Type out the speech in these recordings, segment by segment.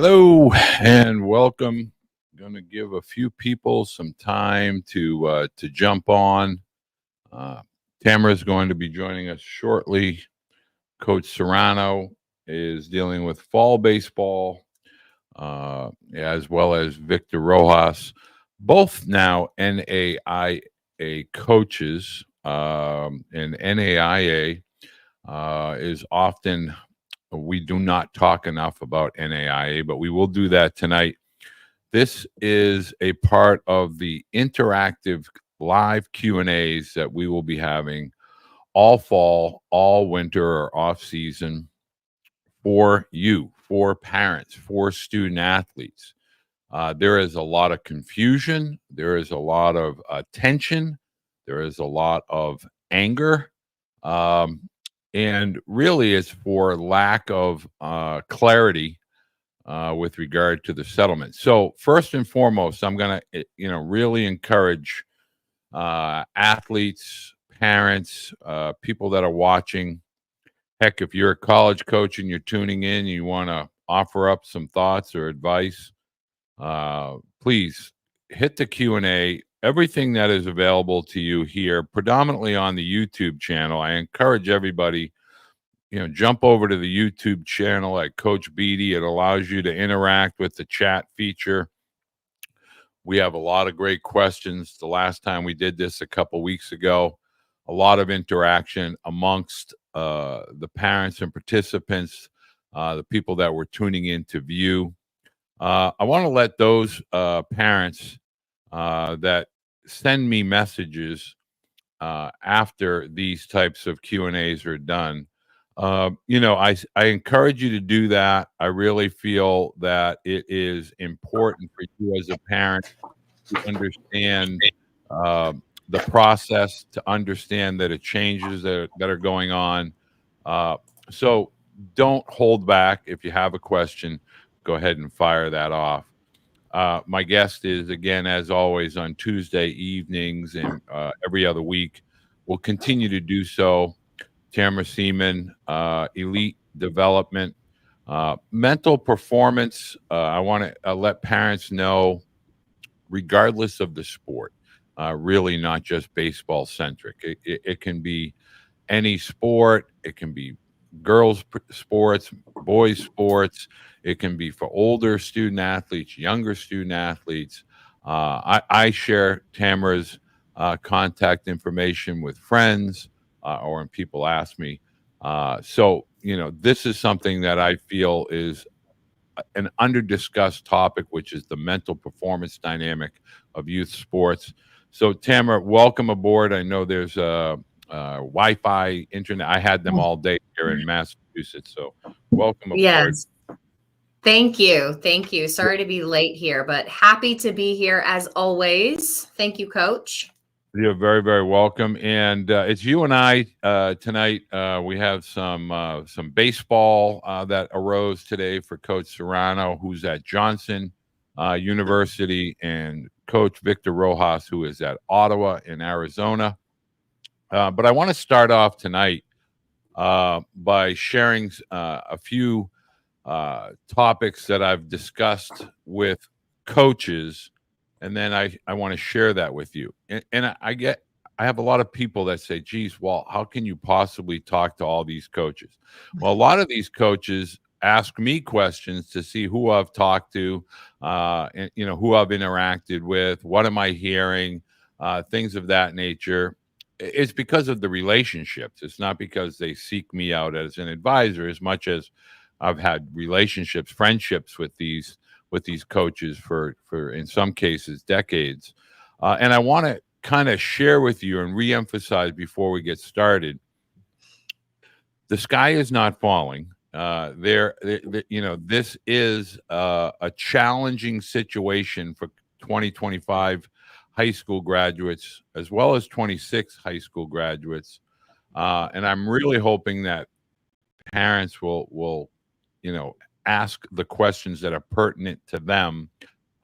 Hello and welcome. I'm going to give a few people some time to jump on. Tamara is going to be joining us shortly. Coach Serrano is dealing with fall baseball, as well as Victor Rojas, both now NAIA coaches. And NAIA is often, we do not talk enough about NAIA, but we will do that tonight. This is a part of the interactive live Q&As that we will be having all fall, all winter, or off season for you, for parents, for student athletes. There is a lot of confusion. There is a lot of tension. There is a lot of anger. And really it's for lack of clarity with regard to the settlement. So first and foremost, I'm going to, really encourage athletes, parents, people that are watching. Heck, if you're a college coach and you're tuning in, you want to offer up some thoughts or advice, please hit the Q&A. Everything that is available to you here, predominantly on the YouTube channel. I encourage everybody, jump over to the YouTube channel at Coach Beede. It allows you to interact with the chat feature. We have a lot of great questions. The last time we did this a couple weeks ago, a lot of interaction amongst the parents and participants, the people that were tuning in to view. I want to let those parents that send me messages after these types of Q&As are done. I encourage you to do that. I really feel that it is important for you as a parent to understand the process, to understand that it changes that are going on. So don't hold back. If you have a question, go ahead and fire that off. My guest is, again, as always, on Tuesday evenings and every other week. We'll continue to do so. Tamara Siemon, elite development, mental performance. I want to let parents know, regardless of the sport, really not just baseball centric. It can be any sport. It can be girls sports, boys sports. It can be for older student athletes, younger student athletes. I share Tamara's contact information with friends or when people ask me. So, this is something that I feel is an under-discussed topic, which is the mental performance dynamic of youth sports. So, Tamara, welcome aboard. I know there's Wi-Fi, internet. I had them all day here in Massachusetts. So welcome aboard. Yes. Thank you. Thank you. Sorry to be late here, but happy to be here as always. Thank you, Coach. You're very, very welcome. And it's you and I tonight. We have some baseball that arose today for Coach Serrano, who's at Johnson University, and Coach Victor Rojas, who is at Ottawa in Arizona. But I want to start off tonight by sharing a few topics that I've discussed with coaches, and then I want to share that with you. And I have a lot of people that say, geez, well, how can you possibly talk to all these coaches? Well, a lot of these coaches ask me questions to see who I've talked to, and, who I've interacted with, what am I hearing, things of that nature. It's because of the relationships. It's not because they seek me out as an advisor, as much as I've had relationships, friendships with these coaches for in some cases decades. And I want to kind of share with you and reemphasize before we get started: the sky is not falling. This is a challenging situation for 2025 high school graduates, as well as 26 high school graduates. And I'm really hoping that parents will ask the questions that are pertinent to them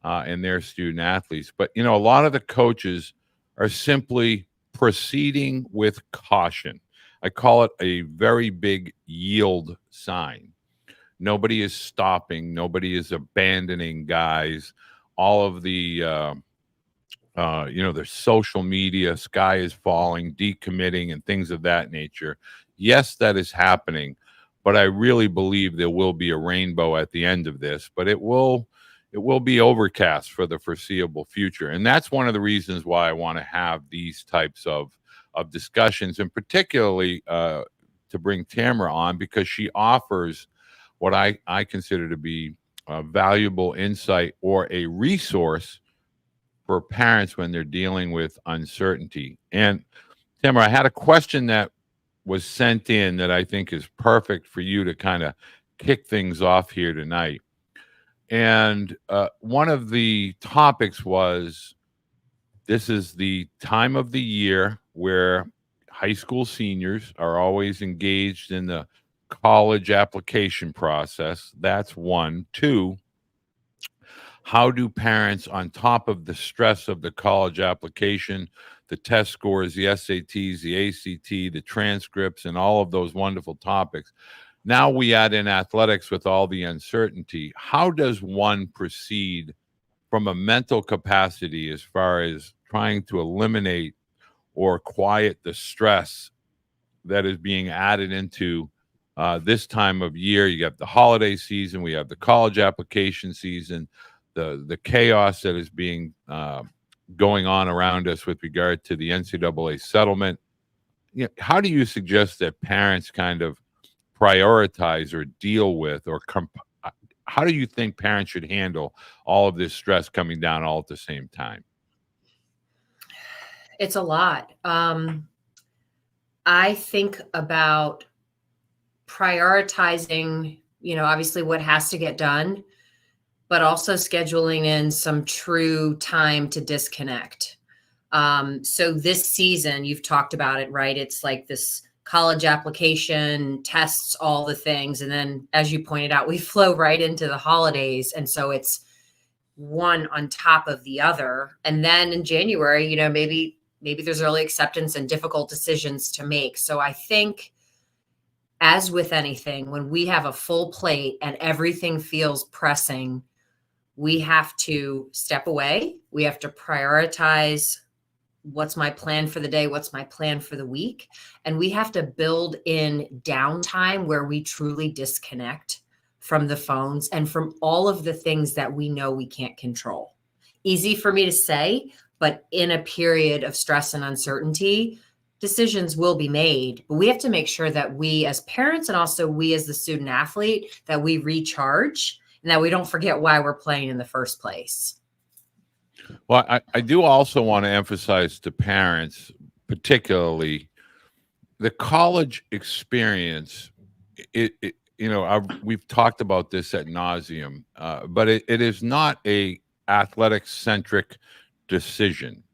and their student athletes. But, a lot of the coaches are simply proceeding with caution. I call it a very big yield sign. Nobody is stopping. Nobody is abandoning guys. All of the there's social media, sky is falling, decommitting, and things of that nature. Yes, that is happening, but I really believe there will be a rainbow at the end of this. But it will be overcast for the foreseeable future, and that's one of the reasons why I want to have these types of discussions, and particularly to bring Tamara on, because she offers what I consider to be valuable insight or a resource for parents when they're dealing with uncertainty. And Tamara, I had a question that was sent in that I think is perfect for you to kind of kick things off here tonight. And one of the topics was, this is the time of the year where high school seniors are always engaged in the college application process. That's one. Two, how do parents, on top of the stress of the college application, the test scores, the SATs, the ACT, the transcripts, and all of those wonderful topics, now we add in athletics with all the uncertainty. How does one proceed from a mental capacity as far as trying to eliminate or quiet the stress that is being added into this time of year? You have the holiday season, we have the college application season, the chaos that is being going on around us with regard to the NCAA settlement. How do you suggest that parents kind of prioritize or deal with, or how do you think parents should handle all of this stress coming down all at the same time? It's a lot. I think about prioritizing, obviously what has to get done, but also scheduling in some true time to disconnect. So this season, you've talked about it, right? It's like this college application, tests, all the things. And then, as you pointed out, we flow right into the holidays. And so it's one on top of the other. And then in January, maybe there's early acceptance and difficult decisions to make. So I think, as with anything, when we have a full plate and everything feels pressing, we have to step away. We have to prioritize, what's my plan for the day? What's my plan for the week? And we have to build in downtime where we truly disconnect from the phones and from all of the things that we know we can't control. Easy for me to say, but in a period of stress and uncertainty, decisions will be made. But we have to make sure that we as parents, and also we as the student athlete, that we recharge and that we don't forget why we're playing in the first place. Well, I do also want to emphasize to parents, particularly, the college experience. We've talked about this ad nauseum, but it is not a athletic centric decision,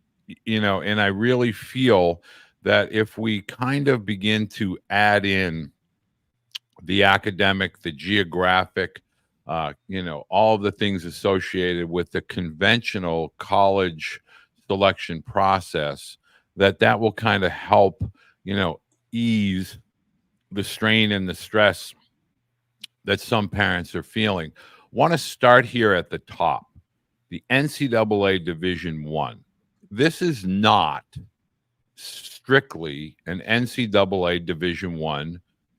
and I really feel that if we kind of begin to add in the academic, the geographic, all of the things associated with the conventional college selection process, that will kind of help, ease the strain and the stress that some parents are feeling. Want to start here at the top, the NCAA Division I. This is not strictly an NCAA Division I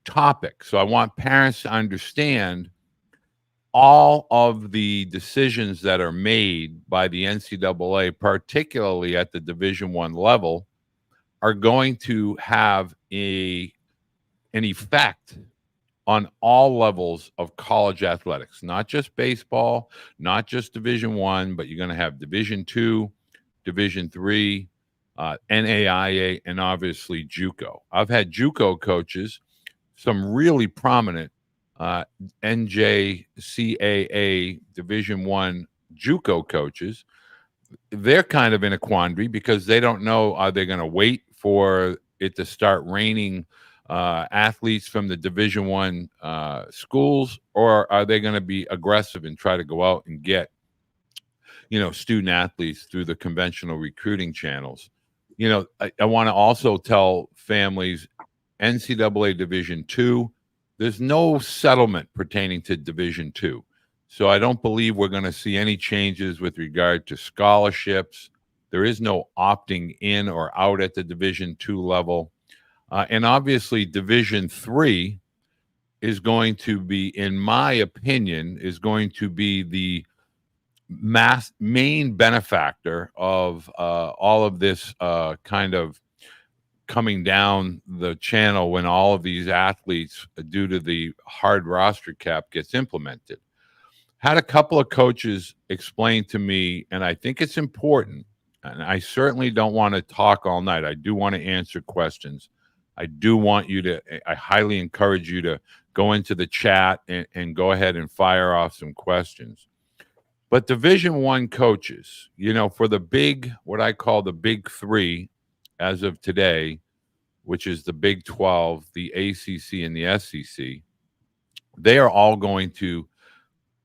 topic. So I want parents to understand all of the decisions that are made by the NCAA, particularly at the Division I level, are going to have an effect on all levels of college athletics, not just baseball, not just Division I, but you're going to have Division II, Division III, NAIA, and obviously JUCO. I've had JUCO coaches, some really prominent NJCAA Division I JUCO coaches. They're kind of in a quandary because they don't know, are they going to wait for it to start raining athletes from the Division I schools, or are they going to be aggressive and try to go out and get student athletes through the conventional recruiting channels? I want to also tell families, NCAA Division II There's no settlement pertaining to Division II. So I don't believe we're going to see any changes with regard to scholarships. There is no opting in or out at the Division II level. And obviously, Division III is going to be, in my opinion, is going to be the main benefactor of all of this kind of coming down the channel when all of these athletes, due to the hard roster cap, gets implemented. Had a couple of coaches explain to me, and I think it's important, and I certainly don't want to talk all night. I do want to answer questions. I do want you to, I highly encourage you to go into the chat and go ahead and fire off some questions. But Division I coaches, for the big, what I call the big three as of today, which is the Big 12, the ACC, and the SEC, they are all going to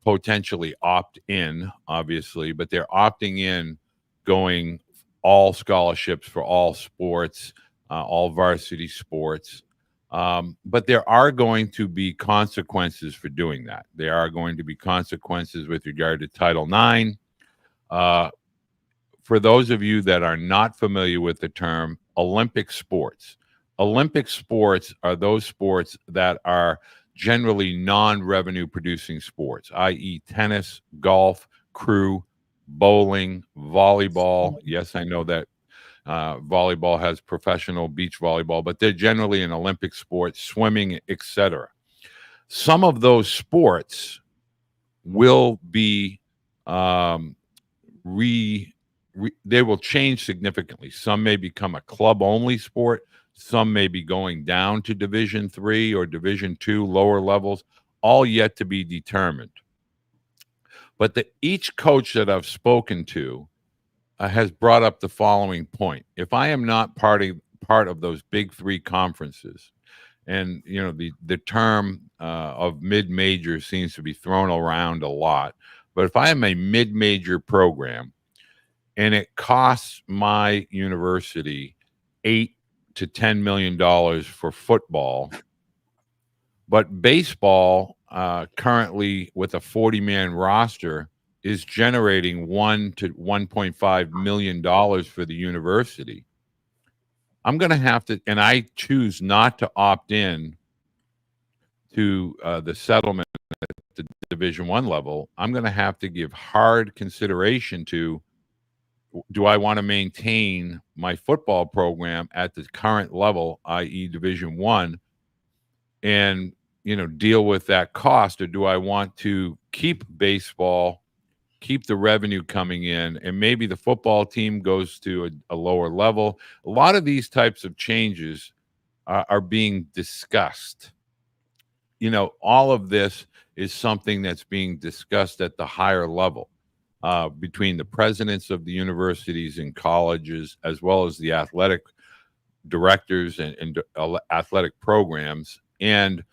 potentially opt in, obviously, but they're opting in, going all scholarships for all sports, all varsity sports. But there are going to be consequences for doing that. There are going to be consequences with regard to Title IX. For those of you that are not familiar with the term Olympic sports are those sports that are generally non-revenue producing sports, i.e. tennis, golf, crew, bowling, volleyball. Yes, I know that volleyball has professional beach volleyball, but they're generally an Olympic sport, swimming, etc. Some of those sports will be they will change significantly. Some may become a club-only sport. Some may be going down to Division III or Division II, lower levels, all yet to be determined. But each coach that I've spoken to has brought up the following point. If I am not part of those big three conferences, and the term of mid-major seems to be thrown around a lot, but if I am a mid-major program and it costs my university $8 to $10 million for football, but baseball currently with a 40-man roster is generating $1 to $1.5 million for the university, I'm going to have to, and I choose not to opt in to the settlement at the Division I level. I'm going to have to give hard consideration to, do I want to maintain my football program at the current level, i.e. Division I, and deal with that cost, or do I want to keep baseball, keep the revenue coming in, and maybe the football team goes to a lower level? A lot of these types of changes are being discussed. All of this is something that's being discussed at the higher level between the presidents of the universities and colleges, as well as the athletic directors and athletic programs. And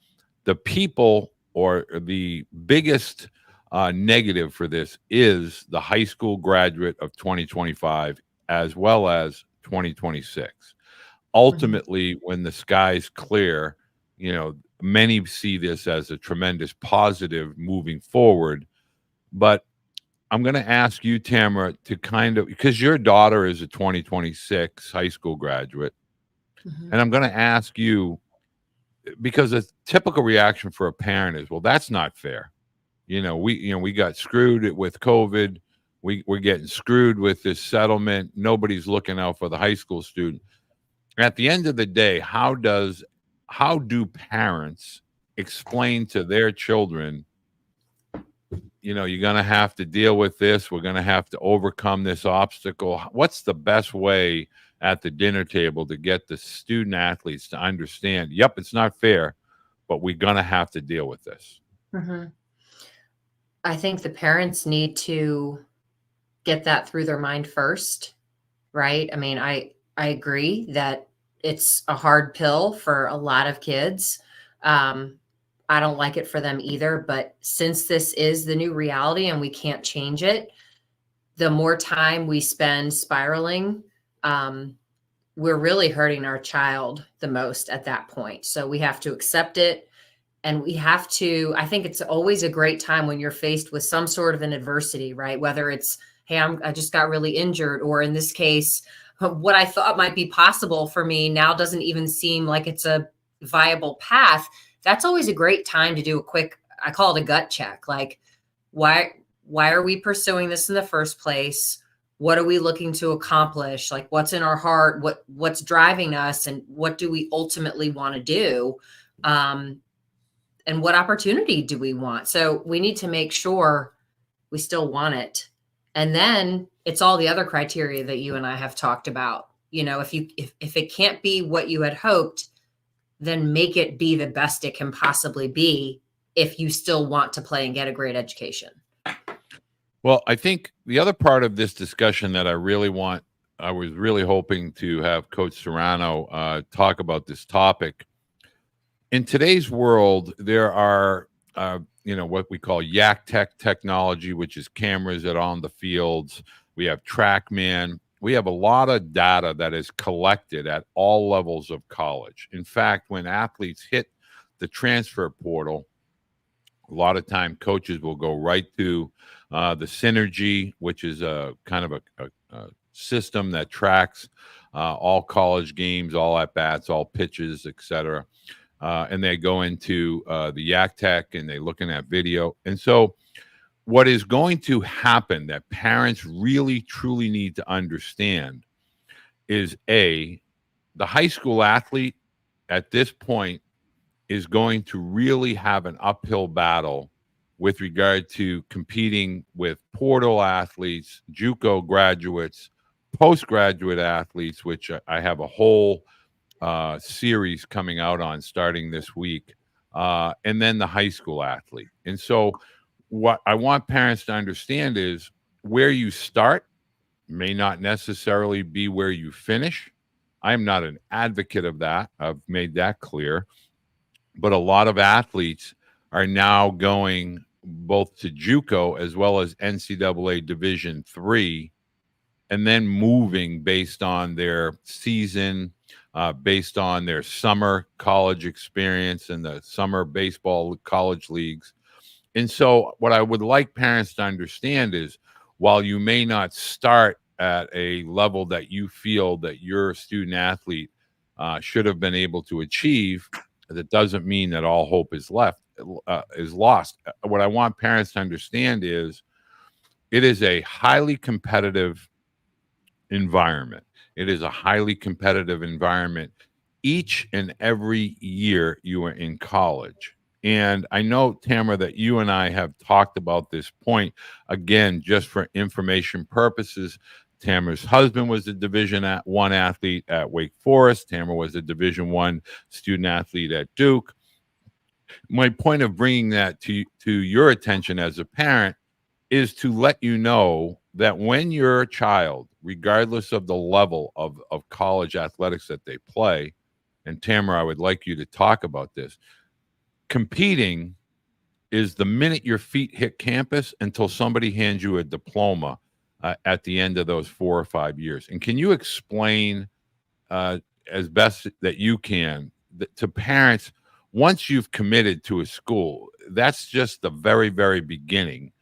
the people, or the biggest negative for this, is the high school graduate of 2025 as well as 2026. Ultimately, when the sky's clear, many see this as a tremendous positive moving forward. But I'm going to ask you, Tamara, to kind of, because your daughter is a 2026 high school graduate, and I'm going to ask you, because a typical reaction for a parent is, well, that's not fair. We got screwed with COVID. We're getting screwed with this settlement. Nobody's looking out for the high school student. At the end of the day, how do parents explain to their children, you're going to have to deal with this. We're going to have to overcome this obstacle. What's the best way at the dinner table to get the student athletes to understand, yep, it's not fair, but we're going to have to deal with this? I think the parents need to get that through their mind first, right? I mean, I agree that it's a hard pill for a lot of kids. I don't like it for them either, but since this is the new reality and we can't change it, the more time we spend spiraling, we're really hurting our child the most at that point. So we have to accept it And we have to, I think it's always a great time when you're faced with some sort of an adversity, right? Whether it's, hey, I just got really injured, or in this case, what I thought might be possible for me now doesn't even seem like it's a viable path. That's always a great time to do a quick, I call it a gut check. Like, why are we pursuing this in the first place? What are we looking to accomplish? Like, what's in our heart? What's driving us, and what do we ultimately want to do? And what opportunity do we want? So we need to make sure we still want it. And then it's all the other criteria that you and I have talked about. You know, if it can't be what you had hoped, then make it be the best it can possibly be if you still want to play and get a great education. Well, I think the other part of this discussion that I was really hoping to have Coach Serrano talk about this topic. In today's world, there are, what we call Yak Tech technology, which is cameras that are on the fields. We have TrackMan. We have a lot of data that is collected at all levels of college. In fact, when athletes hit the transfer portal, a lot of time coaches will go right to the Synergy, which is a kind of a system that tracks all college games, all at-bats, all pitches, etc. And they go into the Yak Tech and they're looking at video. And so what is going to happen that parents really, truly need to understand is the high school athlete at this point is going to really have an uphill battle with regard to competing with portal athletes, JUCO graduates, postgraduate athletes, which I have a whole series coming out on starting this week, and then the high school athlete. And so what I want parents to understand is where you start may not necessarily be where you finish. I'm not an advocate of that. I've made that clear. But a lot of athletes are now going both to JUCO as well as NCAA Division III, and then moving based on their season, based on their summer college experience and the summer baseball college leagues. And so what I would like parents to understand is while you may not start at a level that you feel that your student athlete should have been able to achieve, that doesn't mean that all hope is lost. What I want parents to understand is it is a highly competitive environment. It is a highly competitive environment each and every year you are in college. And I know, Tamara, that you and I have talked about this point, again, just for information purposes. Tamara's husband was a Division I athlete at Wake Forest. Tamara was a Division I student athlete at Duke. My point of bringing that to your attention as a parent is to let you know that when your child, regardless of the level of college athletics that they play, and Tamara, I would like you to talk about this, competing is the minute your feet hit campus until somebody hands you a diploma at the end of those 4 or 5 years. And can you explain as best that you can to parents, once you've committed to a school, that's just the very, very beginning.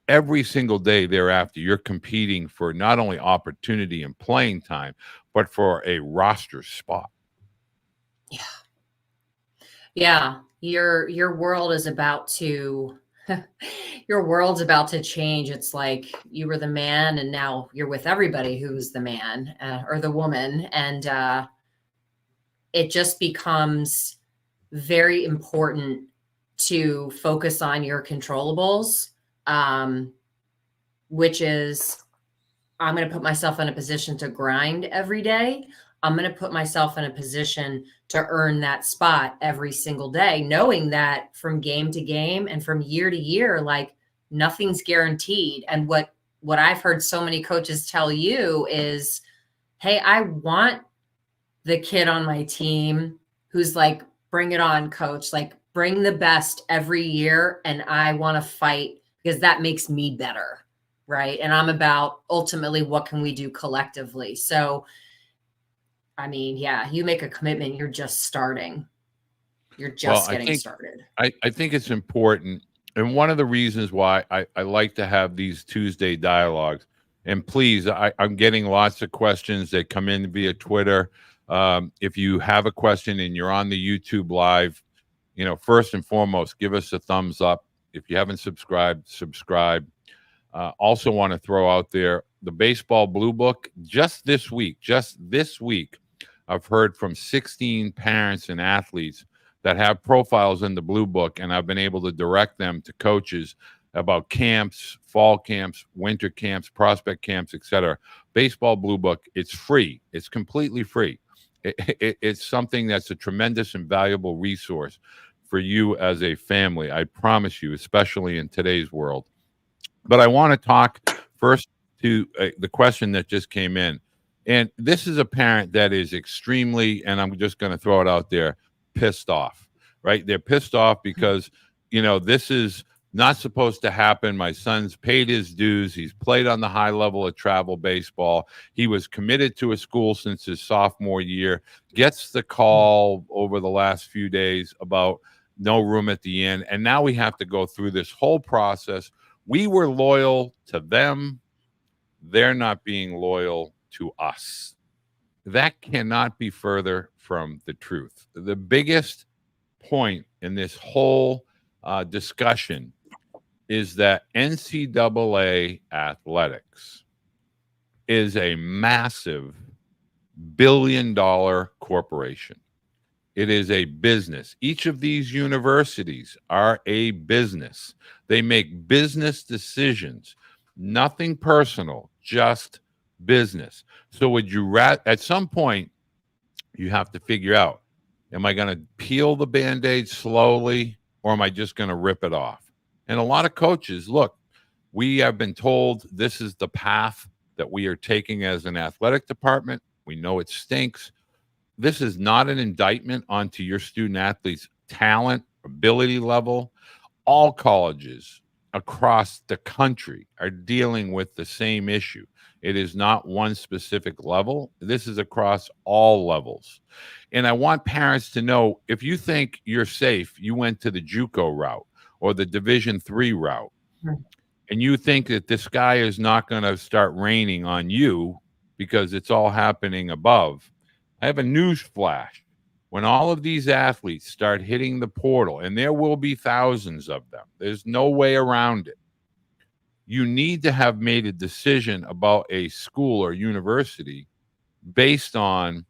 Every single day thereafter, you're competing for not only opportunity and playing time, but for a roster spot. Yeah. Yeah. Your world is about to your world's about to change. It's like you were the man and now you're with everybody who's the man or the woman. And it just becomes very important to focus on your controllables, which is I'm going to put myself in a position to grind every day. I'm going to put myself in a position to earn that spot every single day, knowing that from game to game and from year to year, like nothing's guaranteed. And what I've heard so many coaches tell you is, hey, I want the kid on my team who's like, bring it on, coach, like bring the best every year. And I want to fight because that makes me better. Right. And I'm about ultimately what can we do collectively? So, I mean, yeah, you make a commitment, you're just starting. You're just I getting think started. I think it's important, and one of the reasons why I like to have these Tuesday dialogues. And please, I'm getting lots of questions that come in via Twitter. If you have a question and you're on the YouTube live, first and foremost, give us a thumbs up. If you haven't subscribed, subscribe. Also, want to throw out there the Baseball Blue Book. Just this week, I've heard from 16 parents and athletes that have profiles in the Blue Book, and I've been able to direct them to coaches about camps, fall camps, winter camps, prospect camps, etc. Baseball Blue Book, it's free. It's completely free. It's something that's a tremendous and valuable resource for you as a family. I promise you, especially in today's world. But I want to talk first to the question that just came in. And this is a parent that is extremely, and I'm just going to throw it out there, pissed off, right? They're pissed off because, this is not supposed to happen. My son's paid his dues. He's played on the high level of travel baseball. He was committed to a school since his sophomore year, gets the call over the last few days about no room at the inn. And now we have to go through this whole process. We were loyal to them. They're not being loyal to us. That cannot be further from the truth. The biggest point in this whole discussion is that NCAA athletics is a massive billion-dollar corporation. It is a business. Each of these universities are a business. They make business decisions, nothing personal, just business. So would you at some point, you have to figure out, am I going to peel the Band-Aid slowly, or am I just going to rip it off? And a lot of coaches, look, we have been told this is the path that we are taking as an athletic department. We know it stinks. This is not an indictment onto your student athletes' talent, ability level. All colleges across the country are dealing with the same issue. It is not one specific level. This is across all levels. And I want parents to know, if you think you're safe, you went to the JUCO route or the Division III route, and you think that this guy is not going to start raining on you because it's all happening above. I have a news flash. When all of these athletes start hitting the portal, and there will be thousands of them, there's no way around it. You need to have made a decision about a school or university based on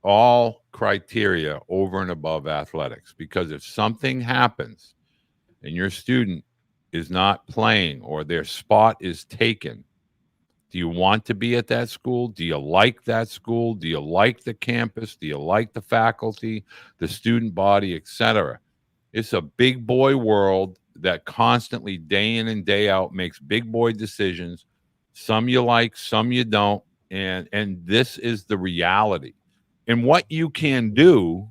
all criteria over and above athletics. Because if something happens and your student is not playing or their spot is taken, do you want to be at that school? Do you like that school? Do you like the campus? Do you like the faculty, the student body, etc.? It's a big boy world that constantly, day in and day out, makes big boy decisions. Some you like, some you don't. And this is the reality. And what you can do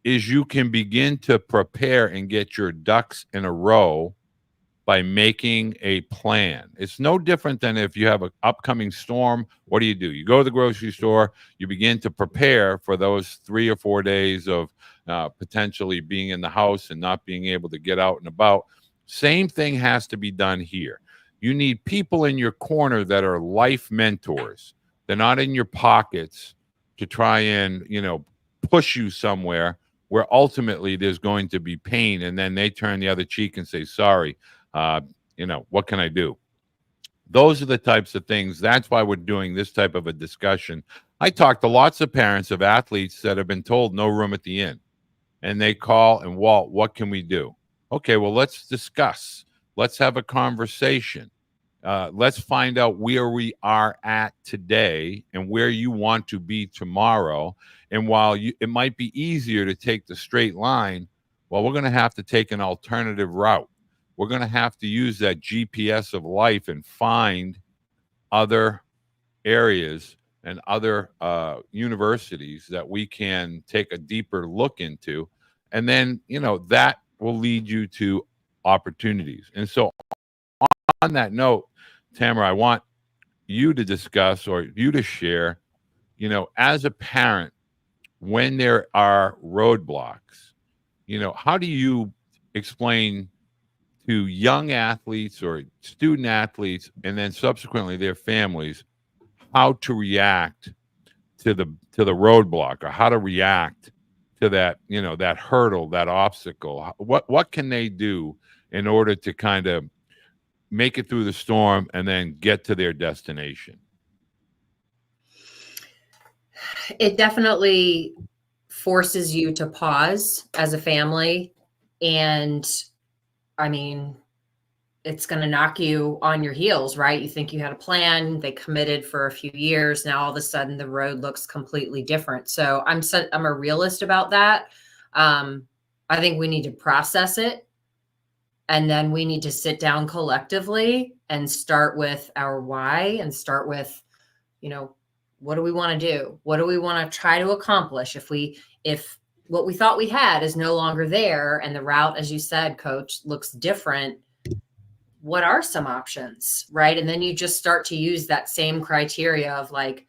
is you can begin to prepare and get your ducks in a row by making a plan. It's no different than if you have an upcoming storm. What do? You go to the grocery store, you begin to prepare for those 3 or 4 days of potentially being in the house and not being able to get out and about. Same thing has to be done here. You need people in your corner that are life mentors. They're not in your pockets to try and, push you somewhere where ultimately there's going to be pain, and then they turn the other cheek and say, sorry, what can I do? Those are the types of things. That's why we're doing this type of a discussion. I talk to lots of parents of athletes that have been told no room at the inn, and they call and, Walt, what can we do? Okay, well, let's discuss. Let's have a conversation. Let's find out where we are at today and where you want to be tomorrow. And while it might be easier to take the straight line, well, we're going to have to take an alternative route. We're going to have to use that GPS of life and find other areas and other universities that we can take a deeper look into. And then, that will lead you to opportunities. And so on that note, Tamara, I want you to discuss, or you to share, as a parent, when there are roadblocks, how do you explain to young athletes or student athletes, and then subsequently their families, how to react to the roadblock, or how to react to that, that hurdle, that obstacle? What can they do in order to kind of make it through the storm and then get to their destination? It definitely forces you to pause as a family. And I mean, it's going to knock you on your heels, right? You think you had a plan, they committed for a few years. Now all of a sudden the road looks completely different. So I'm a realist about that. I think we need to process it. And then we need to sit down collectively and start with our why, and start with, what do we want to do? What do we want to try to accomplish? If what we thought we had is no longer there, and the route, as you said, Coach, looks different, what are some options, right? And then you just start to use that same criteria of like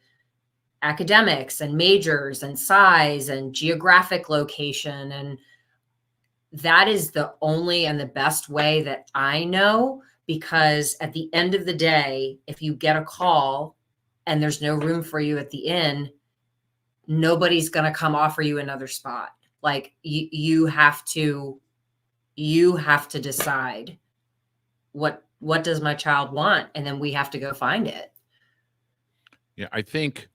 academics and majors and size and geographic location. And that is the only and the best way that I know, because at the end of the day, if you get a call and there's no room for you at the inn, nobody's going to come offer you another spot. Like you have to decide what does my child want? And then we have to go find it. Yeah, I think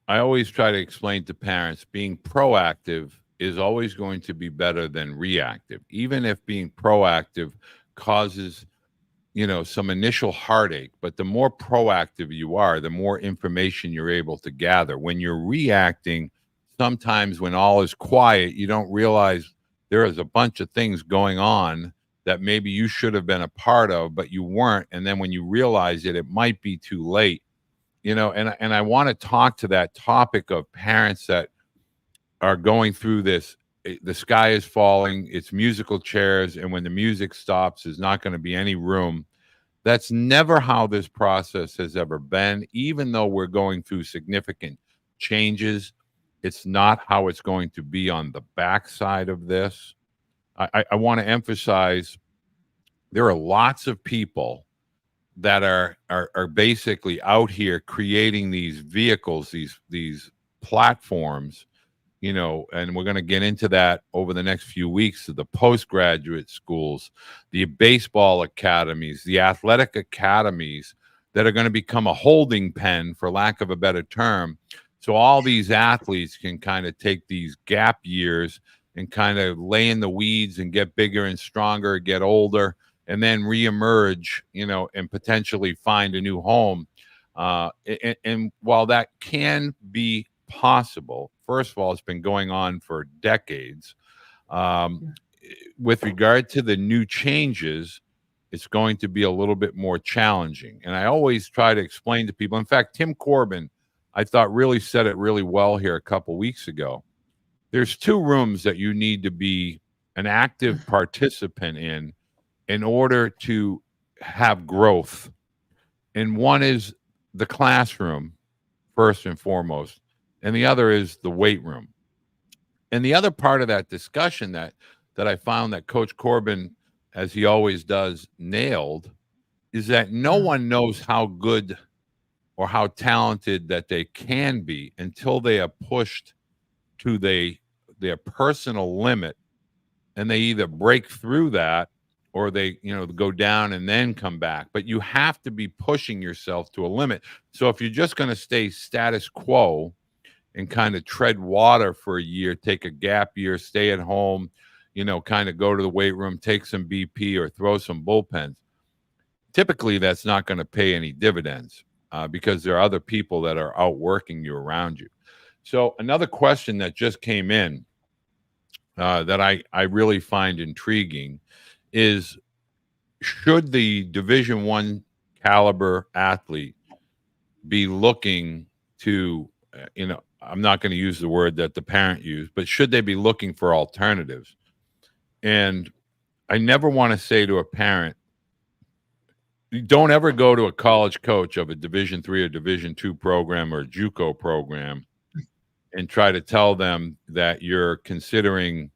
I always try to explain to parents, being proactive is always going to be better than reactive, even if being proactive causes, some initial heartache. But the more proactive you are, the more information you're able to gather. When you're reacting, sometimes when all is quiet, you don't realize there is a bunch of things going on that maybe you should have been a part of, but you weren't. And then when you realize it, it might be too late. And I want to talk to that topic of parents that are going through this. The sky is falling, it's musical chairs, and when the music stops, there's not going to be any room. That's never how this process has ever been. Even though we're going through significant changes, it's not how it's going to be on the backside of this. I want to emphasize there are lots of people that are basically out here creating these vehicles, these platforms, and we're going to get into that over the next few weeks, of the postgraduate schools, the baseball academies, the athletic academies that are going to become a holding pen, for lack of a better term. So all these athletes can kind of take these gap years and kind of lay in the weeds and get bigger and stronger, get older, and then reemerge, and potentially find a new home. And while that can be possible, first of all, it's been going on for decades. With regard to the new changes, it's going to be a little bit more challenging. And I always try to explain to people. In fact, Tim Corbin, I thought, really said it really well here a couple weeks ago. There's two rooms that you need to be an active participant in order to have growth. And one is the classroom, first and foremost, and the other is the weight room. And the other part of that discussion that I found that Coach Corbin, as he always does, nailed, is that no one knows how good or how talented that they can be until they are pushed to their personal limit, and they either break through that or they go down and then come back. But you have to be pushing yourself to a limit. So if you're just going to stay status quo and kind of tread water for a year, take a gap year, stay at home, kind of go to the weight room, take some BP or throw some bullpens, typically that's not going to pay any dividends, because there are other people that are outworking you around you. So another question that just came in, that I really find intriguing, is should the Division I caliber athlete be looking to, I'm not going to use the word that the parent used, but should they be looking for alternatives? And I never want to say to a parent, don't ever go to a college coach of a Division III or Division II program or a JUCO program and try to tell them that you're considering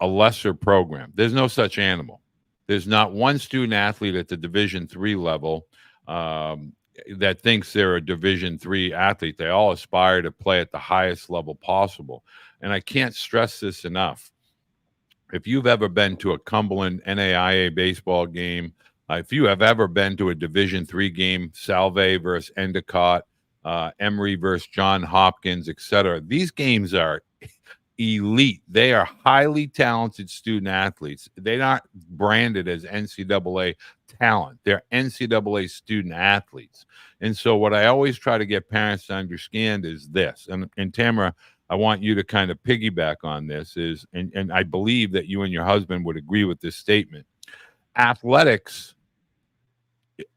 a lesser program. There's no such animal. There's not one student athlete at the Division III level that thinks they're a Division III athlete. They all aspire to play at the highest level possible. And I can't stress this enough. If you've ever been to a Cumberland NAIA baseball game, if you have ever been to a Division III game, Salve versus Endicott, Emory versus John Hopkins, etc., these games are elite. They are highly talented student athletes. They're not branded as NCAA talent. They're NCAA student athletes. And so what I always try to get parents to understand is this. And Tamara, I want you to kind of piggyback on this is, and I believe that you and your husband would agree with this statement. Athletics,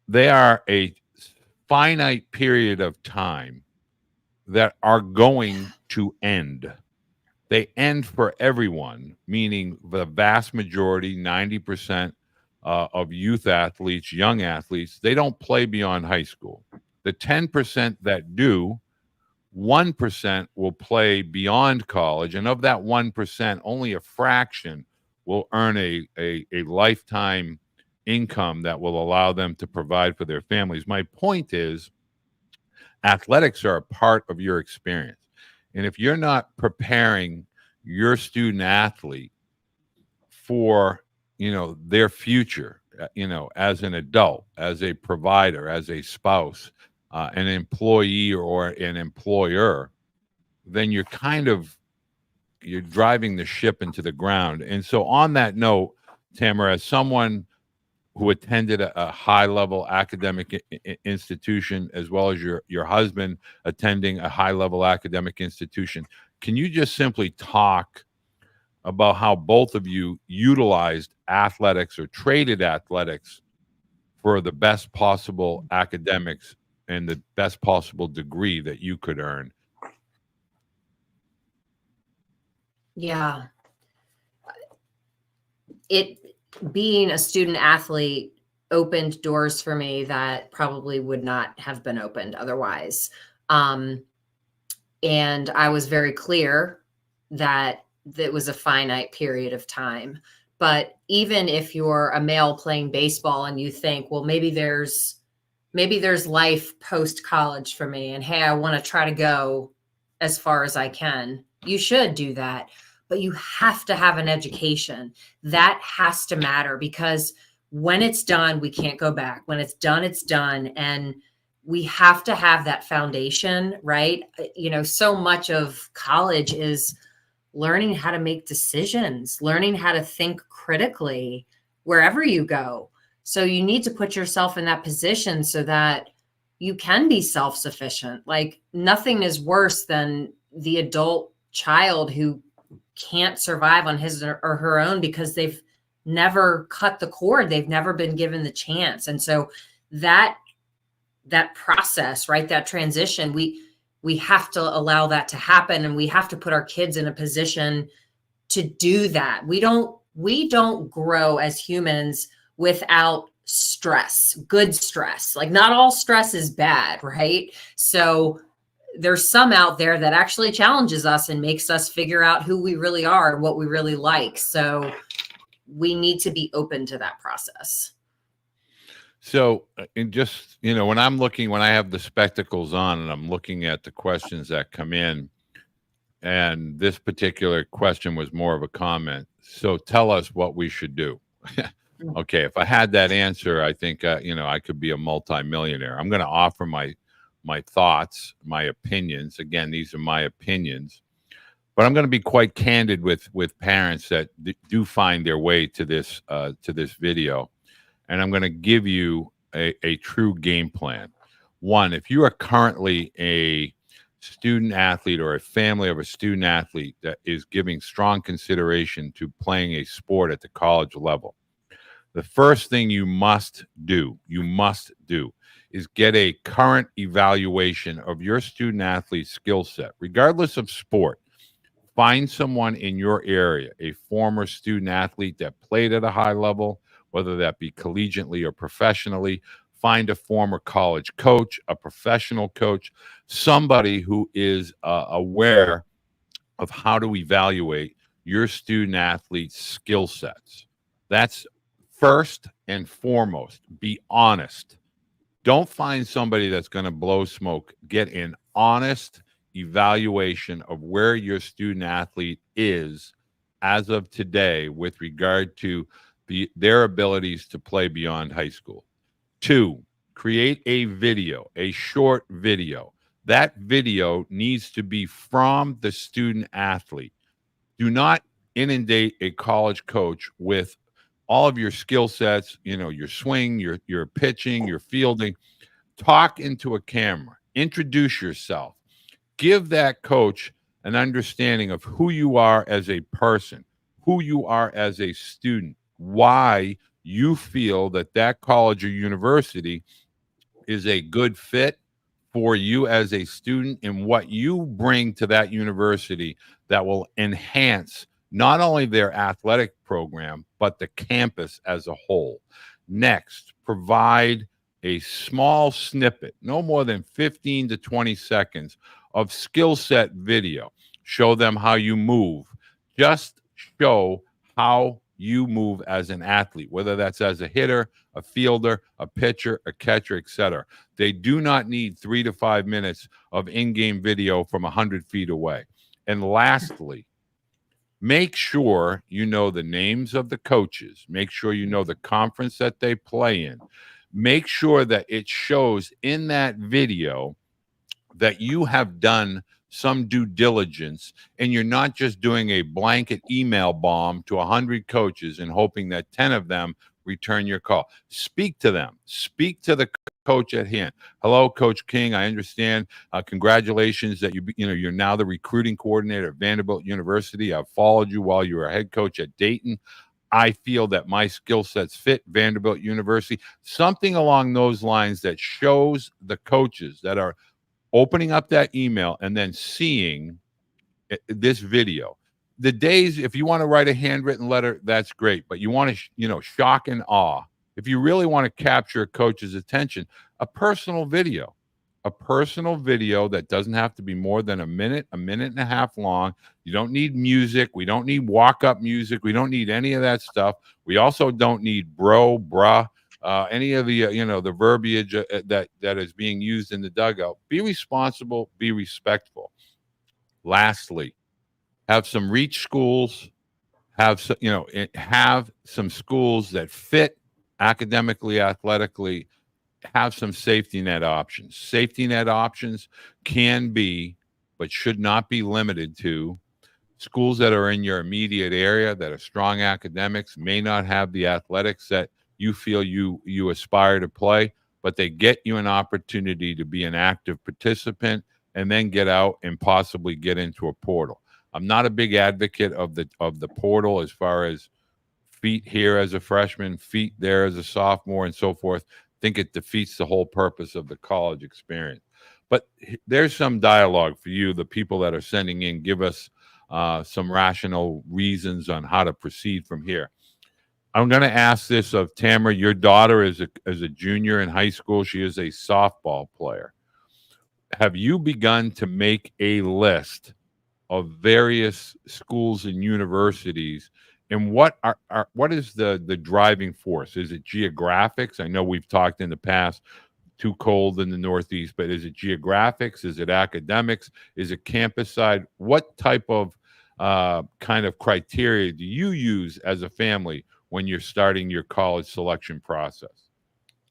they are a finite period of time that are going to end. They end for everyone, meaning the vast majority, 90% of youth athletes, young athletes, they don't play beyond high school. The 10% that do, 1% will play beyond college. And of that 1%, only a fraction will earn a lifetime income that will allow them to provide for their families. My point is, athletics are a part of your experience. And if you're not preparing your student athlete for, their future, as an adult, as a provider, as a spouse, an employee or an employer, then you're driving the ship into the ground. And so on that note, Tamara, as someone who attended a high-level academic institution, as well as your husband attending a high-level academic institution, can you just simply talk about how both of you utilized athletics or traded athletics for the best possible academics and the best possible degree that you could earn? Yeah. Being a student athlete opened doors for me that probably would not have been opened otherwise. And I was very clear that it was a finite period of time. But even if you're a male playing baseball and you think, well, maybe there's life post college for me, and hey, I want to try to go as far as I can, you should do that. But you have to have an education. That has to matter, because when it's done, we can't go back. When it's done, it's done. And we have to have that foundation, right? So much of college is learning how to make decisions, learning how to think critically wherever you go. So you need to put yourself in that position so that you can be self-sufficient. Like, nothing is worse than the adult child who can't survive on his or her own because they've never cut the cord. They've never been given the chance. And so that process, right, that transition, we have to allow that to happen, and we have to put our kids in a position to do that. We don't grow as humans without stress, good stress. Like, not all stress is bad, right? So there's some out there that actually challenges us and makes us figure out who we really are and what we really like. So we need to be open to that process. So, and just, when I have the spectacles on and I'm looking at the questions that come in, and this particular question was more of a comment. So tell us what we should do. Okay. If I had that answer, I think, I could be a multimillionaire. I'm going to offer my thoughts, my opinions. Again, these are my opinions, but I'm going to be quite candid with parents that do find their way to this video. And I'm going to give you a true game plan. One, if you are currently a student athlete or a family of a student athlete that is giving strong consideration to playing a sport at the college level, the first thing you must do is get a current evaluation of your student athlete skill set, regardless of sport. Find someone in your area, a former student athlete that played at a high level, whether that be collegiately or professionally. Find a former college coach, a professional coach, somebody who is aware of how to evaluate your student athletes' skill sets. That's first and foremost. Be honest. Don't find somebody that's going to blow smoke. Get an honest evaluation of where your student athlete is as of today with regard to their abilities to play beyond high school. 2, create a video, a short video. That video needs to be from the student athlete. Do not inundate a college coach with all of your skill sets, your swing, your pitching, your fielding. Talk into a camera. Introduce yourself. Give that coach an understanding of who you are as a person, who you are as a student, why you feel that college or university is a good fit for you as a student, and what you bring to that university that will enhance not only their athletic program, but the campus as a whole. Next, provide a small snippet, no more than 15 to 20 seconds of skill set video. Show them how you move. Just show how you move as an athlete, whether that's as a hitter, a fielder, a pitcher, a catcher, etc. They do not need 3 to 5 minutes of in-game video from 100 feet away. And lastly, make sure you know the names of the coaches. Make sure you know the conference that they play in. Make sure that it shows in that video that you have done some due diligence and you're not just doing a blanket email bomb to 100 coaches and hoping that 10 of them return your call. Speak to them. Speak to the coach at hand. Hello, Coach King. I understand. Congratulations that you're now the recruiting coordinator at Vanderbilt University. I've followed you while you were a head coach at Dayton. I feel that my skill sets fit Vanderbilt University. Something along those lines that shows the coaches that are opening up that email and then seeing this video. The days, if you want to write a handwritten letter, that's great, but you want to, shock and awe. If you really want to capture a coach's attention, a personal video that doesn't have to be more than a minute and a half long. You don't need music. We don't need walk-up music. We don't need any of that stuff. We also don't need bruh, any of the the verbiage that is being used in the dugout. Be responsible, be respectful. Lastly, have some reach schools, have some schools that fit academically, athletically, have some safety net options. Safety net options can be, but should not be limited to, schools that are in your immediate area that are strong academics, may not have the athletics that you feel you aspire to play, but they get you an opportunity to be an active participant and then get out and possibly get into a portal. I'm not a big advocate of the portal as far as feet here as a freshman, feet there as a sophomore, and so forth. Think it defeats the whole purpose of the college experience. But there's some dialogue for you, the people that are sending in. Give us some rational reasons on how to proceed from here. I'm going to ask this of Tamara. Your daughter is a junior in high school. She is a softball player. Have you begun to make a list of various schools and universities, and what is the driving force? Is it geographics? I know we've talked in the past, too cold in the Northeast, but is it geographics? Is it academics? Is it campus side? What type of kind of criteria do you use as a family when you're starting your college selection process?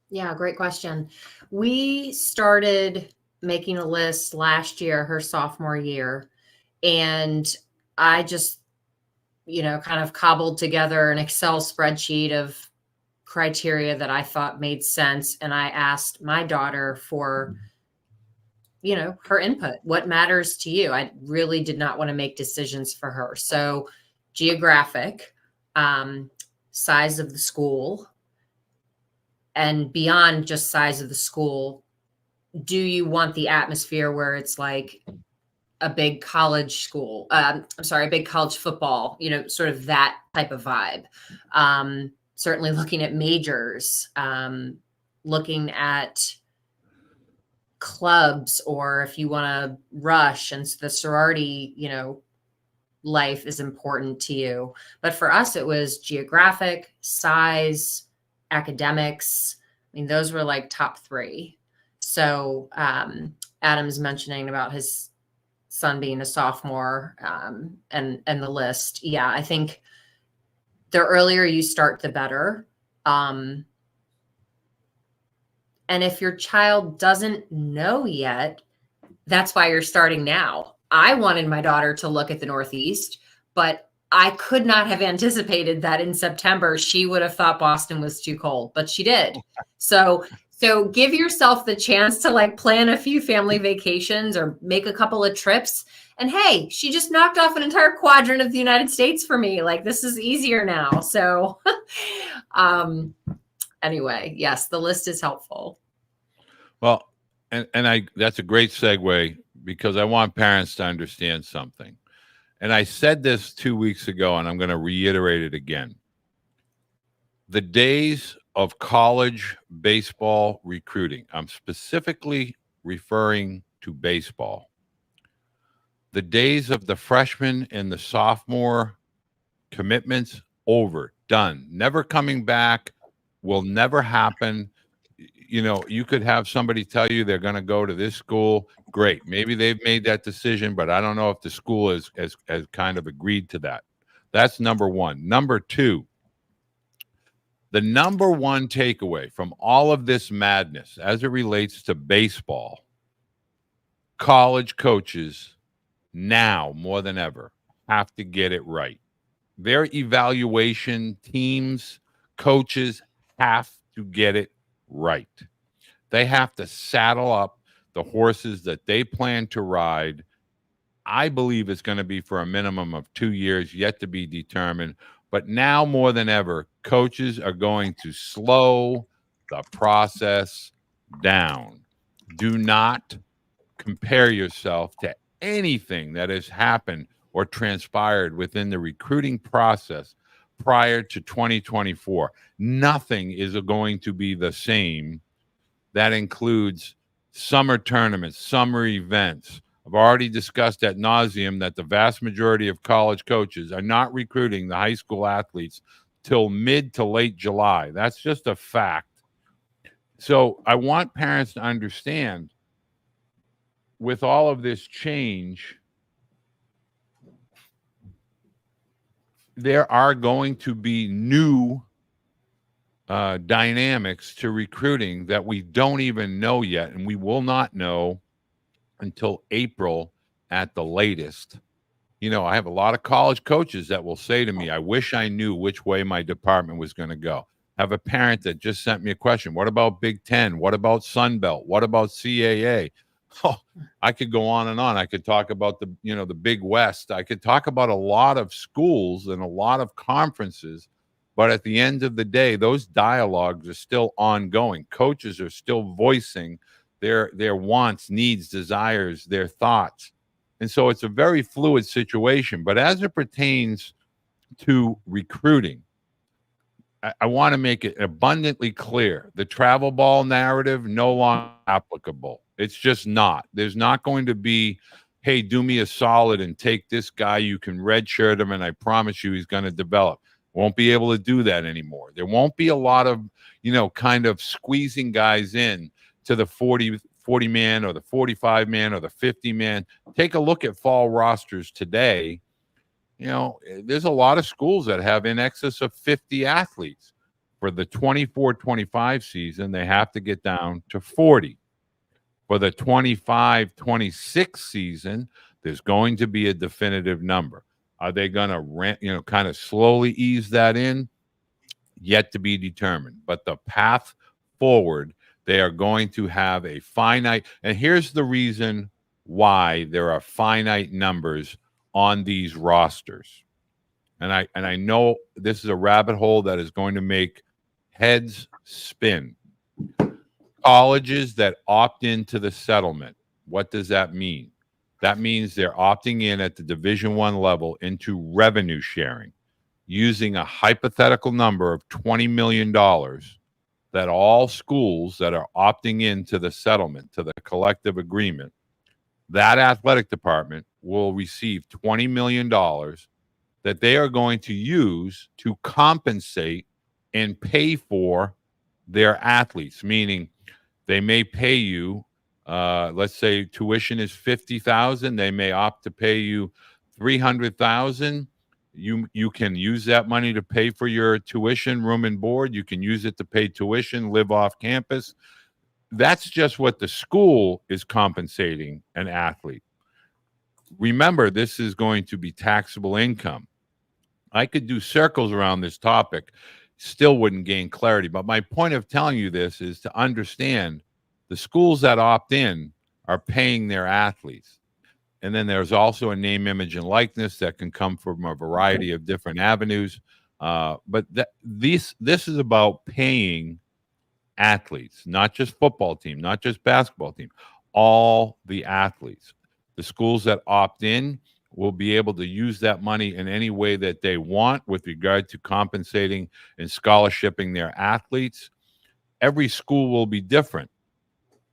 Yeah, great question. We started making a list last year, her sophomore year, and I just, kind of cobbled together an Excel spreadsheet of criteria that I thought made sense. And I asked my daughter for, her input. What matters to you? I really did not want to make decisions for her. So geographic, size of the school, and beyond just size of the school, do you want the atmosphere where it's like a big college school? A big college football, sort of that type of vibe. Certainly looking at majors, looking at clubs, or if you want to rush and the sorority, life is important to you. But for us, it was geographic, size, academics. I mean, those were like top three. So Adam's mentioning about his son being a sophomore, and the list. Yeah, I think the earlier you start, the better. And if your child doesn't know yet, that's why you're starting now. I wanted my daughter to look at the Northeast, but I could not have anticipated that in September she would have thought Boston was too cold, but she did. So give yourself the chance to like plan a few family vacations or make a couple of trips. And hey, she just knocked off an entire quadrant of the United States for me. Like, this is easier now. So anyway, yes, the list is helpful. Well, and that's a great segue, because I want parents to understand something. And I said this 2 weeks ago, and I'm going to reiterate it again. The days of college baseball recruiting, I'm specifically referring to baseball. The days of the freshman and the sophomore commitments, over, done, never coming back, will never happen. You know, you could have somebody tell you they're going to go to this school. Great. Maybe they've made that decision, but I don't know if the school has kind of agreed to that. That's number one. Number two, the number one takeaway from all of this madness as it relates to baseball, college coaches now more than ever have to get it right. Their evaluation teams, coaches have to get it right. They have to saddle up the horses that they plan to ride. I believe it's going to be for a minimum of 2 years, yet to be determined. But now more than ever, coaches are going to slow the process down. Do not compare yourself to anything that has happened or transpired within the recruiting process prior to 2024. Nothing is going to be the same. That includes summer tournaments, summer events. I've already discussed ad nauseum that the vast majority of college coaches are not recruiting the high school athletes till mid to late July. That's just a fact. So I want parents to understand, with all of this change, there are going to be new dynamics to recruiting that we don't even know yet, and we will not know until April at the latest. You know, I have a lot of college coaches that will say to me, I wish I knew which way my department was going to go. I have a parent that just sent me a question. What about Big Ten? What about Sun Belt? What about CAA? Oh, I could go on and on. I could talk about the Big West. I could talk about a lot of schools and a lot of conferences. But at the end of the day, those dialogues are still ongoing. Coaches are still voicing their wants, needs, desires, their thoughts. And so it's a very fluid situation. But as it pertains to recruiting, I want to make it abundantly clear. The travel ball narrative no longer applicable. It's just not. There's not going to be, hey, do me a solid and take this guy. You can redshirt him, and I promise you he's going to develop. Won't be able to do that anymore. There won't be a lot of, kind of squeezing guys in to the 40 man or the 45 man or the 50 man. Take a look at fall rosters today. There's a lot of schools that have in excess of 50 athletes. For the 24-25 season, they have to get down to 40. For the 25-26 season, there's going to be a definitive number. Are they going to kind of slowly ease that in? Yet to be determined. But the path forward, they are going to have a finite. And here's the reason why there are finite numbers on these rosters. And I know this is a rabbit hole that is going to make heads spin. Colleges that opt into the settlement. What does that mean? That means they're opting in at the Division I level into revenue sharing, using a hypothetical number of $20 million that all schools that are opting into the settlement, to the collective agreement, that athletic department will receive $20 million that they are going to use to compensate and pay for their athletes, meaning they may pay you, let's say tuition is 50,000, they may opt to pay you 300,000. You can use that money to pay for your tuition, room and board. You can use it to pay tuition, live off campus. That's just what the school is compensating an athlete. Remember, this is going to be taxable income. I could do circles around this topic, still wouldn't gain clarity. But my point of telling you this is to understand the schools that opt in are paying their athletes. And then there's also a name, image, and likeness that can come from a variety of different avenues. But this is about paying athletes, not just football team, not just basketball team, all the athletes. The schools that opt in will be able to use that money in any way that they want with regard to compensating and scholarshiping their athletes. Every school will be different.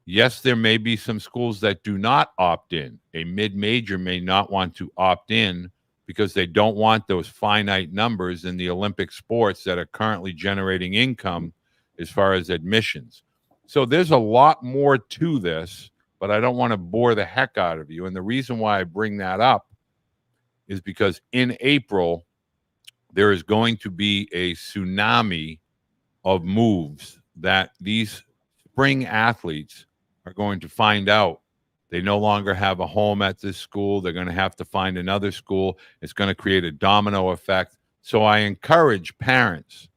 Yes, there may be some schools that do not opt in. A mid-major may not want to opt in because they don't want those finite numbers in the Olympic sports that are currently generating income as far as admissions. So there's a lot more to this, but I don't want to bore the heck out of you. And the reason why I bring that up is because in April, there is going to be a tsunami of moves that these spring athletes are going to find out they no longer have a home at this school. They're going to have to find another school. It's going to create a domino effect. So I encourage parents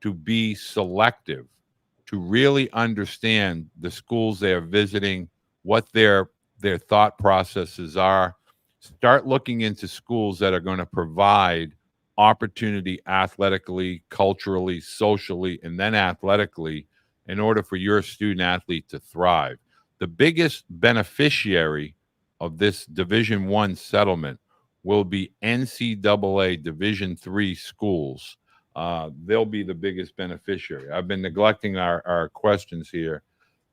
to be selective, to really understand the schools they are visiting, what their thought processes are. Start looking into schools that are going to provide opportunity athletically, culturally, socially, and then athletically in order for your student athlete to thrive. The biggest beneficiary of this Division I settlement will be NCAA Division III schools. They'll be the biggest beneficiary. I've been neglecting our questions here.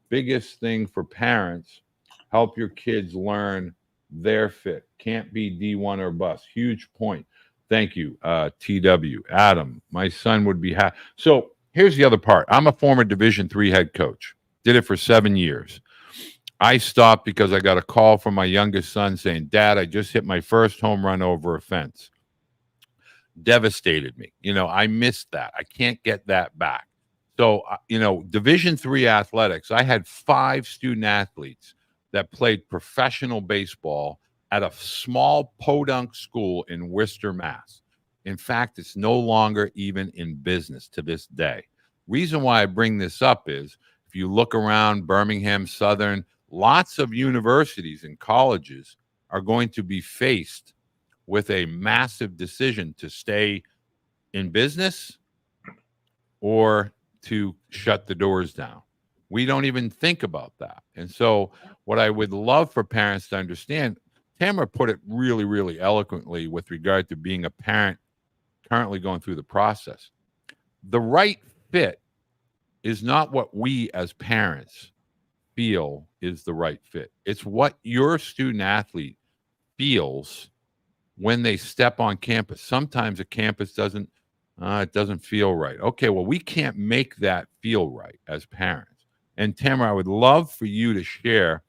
Biggest thing for parents, help your kids learn their fit. Can't be D1 or bust. Huge point. Thank you, TW. Adam, my son would be happy. So here's the other part. I'm a former Division III head coach. Did it for 7 years. I stopped because I got a call from my youngest son saying, Dad, I just hit my first home run over a fence. Devastated me. I missed that. I can't get that back. So, Division III athletics, I had 5 student athletes that played professional baseball at a small podunk school in Worcester, Mass. In fact, it's no longer even in business to this day. Reason why I bring this up is if you look around Birmingham, Southern, lots of universities and colleges are going to be faced with a massive decision to stay in business or to shut the doors down. We don't even think about that. And so what I would love for parents to understand, Tamara put it really, really eloquently with regard to being a parent currently going through the process. The right fit is not what we as parents feel is the right fit. It's what your student athlete feels when they step on campus. Sometimes a campus doesn't feel right. Okay, well, we can't make that feel right as parents. And Tamara, I would love for you to share.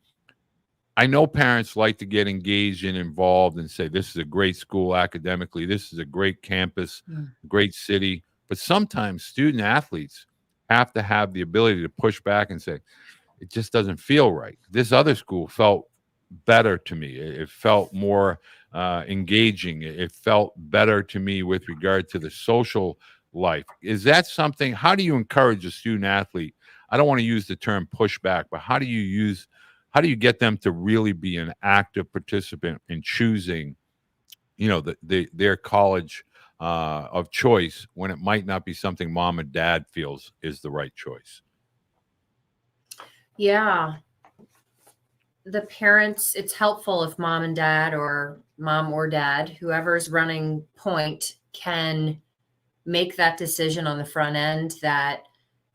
I know parents like to get engaged and involved and say, this is a great school academically. This is a great campus, great city. But sometimes student athletes have to have the ability to push back and say, it just doesn't feel right. This other school felt better to me. It felt more engaging. It felt better to me with regard to the social life. Is that something? How do you encourage a student athlete? I don't want to use the term pushback, but how do you get them to really be an active participant in choosing, their college of choice when it might not be something mom and dad feels is the right choice? Yeah. The parents, it's helpful if mom and dad or mom or dad, whoever's running point, can make that decision on the front end that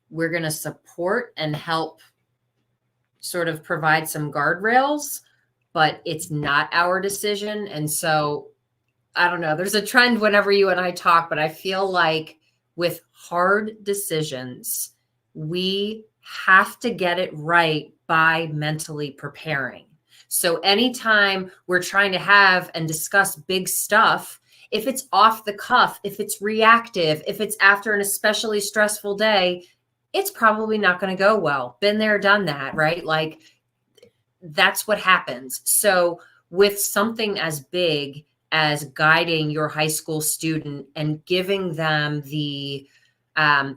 we're going to support and help sort of provide some guardrails, but it's not our decision. And so I don't know, there's a trend whenever you and I talk, but I feel like with hard decisions, we have to get it right by mentally preparing. So anytime we're trying to have and discuss big stuff, if it's off the cuff, if it's reactive, if it's after an especially stressful day, it's probably not going to go well. Been there, done that, right? Like that's what happens. So with something as big as guiding your high school student and giving them the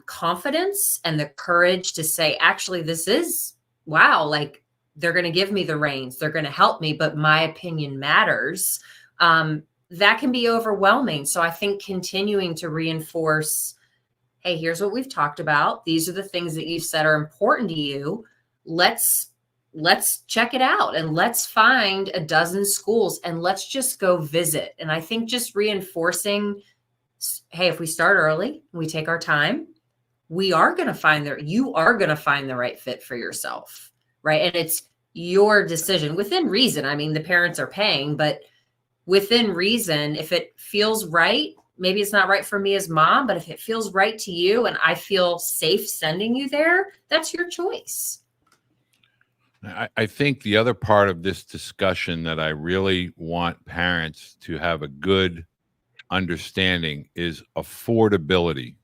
confidence and the courage to say, actually, this is, wow, like they're going to give me the reins, they're going to help me, but my opinion matters. That can be overwhelming. So I think continuing to reinforce, hey, here's what we've talked about. These are the things that you said are important to you. Let's check it out and let's find a dozen schools and let's just go visit. And I think just reinforcing, hey, if we start early, we take our time, you are going to find the right fit for yourself, right? And it's your decision within reason. I mean, the parents are paying, but within reason, if it feels right, maybe it's not right for me as mom, but if it feels right to you and I feel safe sending you there, that's your choice. I think the other part of this discussion that I really want parents to have a good understanding is affordability.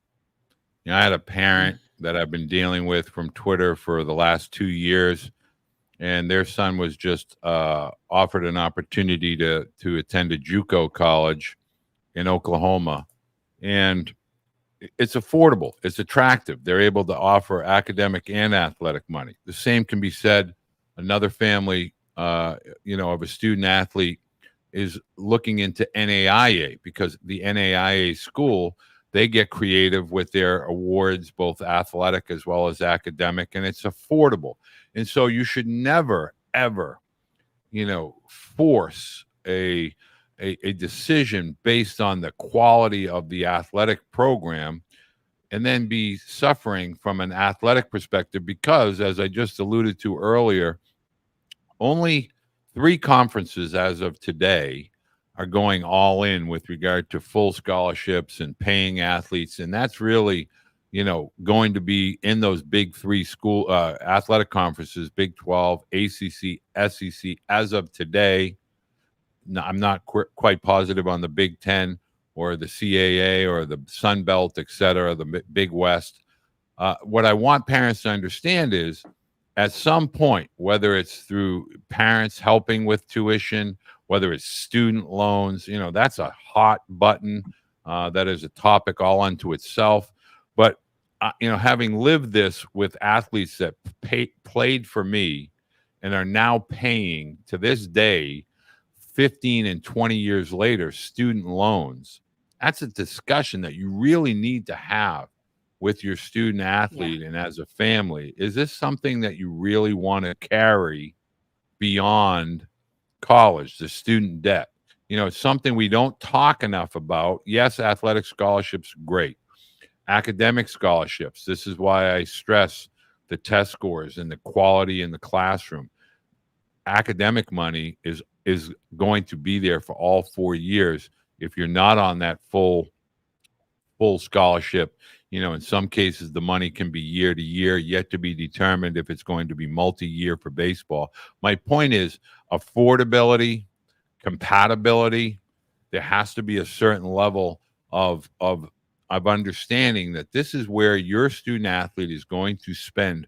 You know, I had a parent that I've been dealing with from Twitter for the last 2 years, and their son was just offered an opportunity to attend a JUCO college in Oklahoma, and it's affordable. It's attractive. They're able to offer academic and athletic money. The same can be said. Another family, of a student athlete is looking into NAIA because the NAIA school, they get creative with their awards, both athletic as well as academic, and it's affordable. And so you should never, ever, force a decision based on the quality of the athletic program and then be suffering from an athletic perspective because, as I just alluded to earlier, only 3 conferences as of today are going all in with regard to full scholarships and paying athletes. And that's really, going to be in those big 3 school athletic conferences, Big 12, ACC, SEC, as of today. No, I'm not quite positive on the Big 10 or the CAA or the Sun Belt, et cetera, the Big West. What I want parents to understand is at some point, whether it's through parents helping with tuition, whether it's student loans, that's a hot button. That is a topic all unto itself. But, having lived this with athletes that played for me and are now paying to this day, 15 and 20 years later, student loans, that's a discussion that you really need to have with your student athlete and as a family. Is this something that you really want to carry beyond college, the student debt? It's something we don't talk enough about. Yes, athletic scholarships, great. Academic scholarships, this is why I stress the test scores and the quality in the classroom. Academic money is going to be there for all 4 years. If you're not on that full scholarship, in some cases, the money can be year to year, yet to be determined if it's going to be multi-year for baseball. My point is affordability, compatibility. There has to be a certain level of understanding that this is where your student athlete is going to spend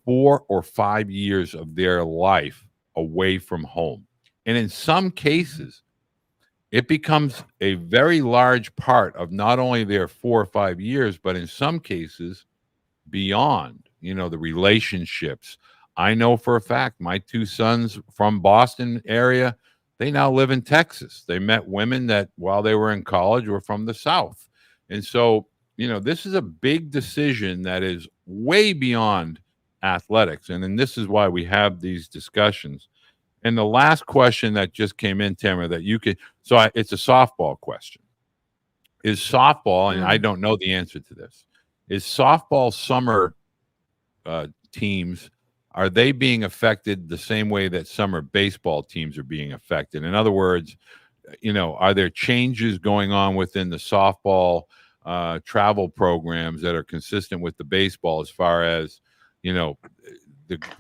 4 or 5 years of their life away from home. And in some cases, it becomes a very large part of not only their 4 or 5 years, but in some cases beyond, the relationships. I know for a fact my 2 sons from Boston area, they now live in Texas. They met women that while they were in college were from the South. And so, this is a big decision that is way beyond athletics. And then this is why we have these discussions. And the last question that just came in, Tamara, that you could, it's a softball question. Is softball, and I don't know the answer to this, is softball summer teams, are they being affected the same way that summer baseball teams are being affected? In other words, are there changes going on within the softball travel programs that are consistent with the baseball as far as,